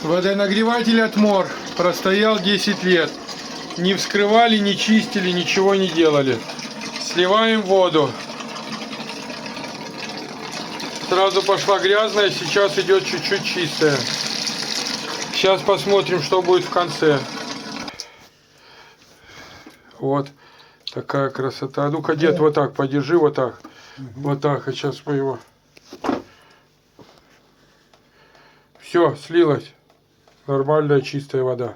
Водонагреватель от Мор простоял 10 лет. Не вскрывали, не чистили, ничего не делали. Сливаем воду. Сразу пошла грязная, сейчас идет чуть-чуть чистая. Сейчас посмотрим, что будет в конце. Вот такая красота. Ну-ка, дед, вот так подержи, вот так. Вот так, а сейчас мы его... Все, слилась. Нормальная чистая вода.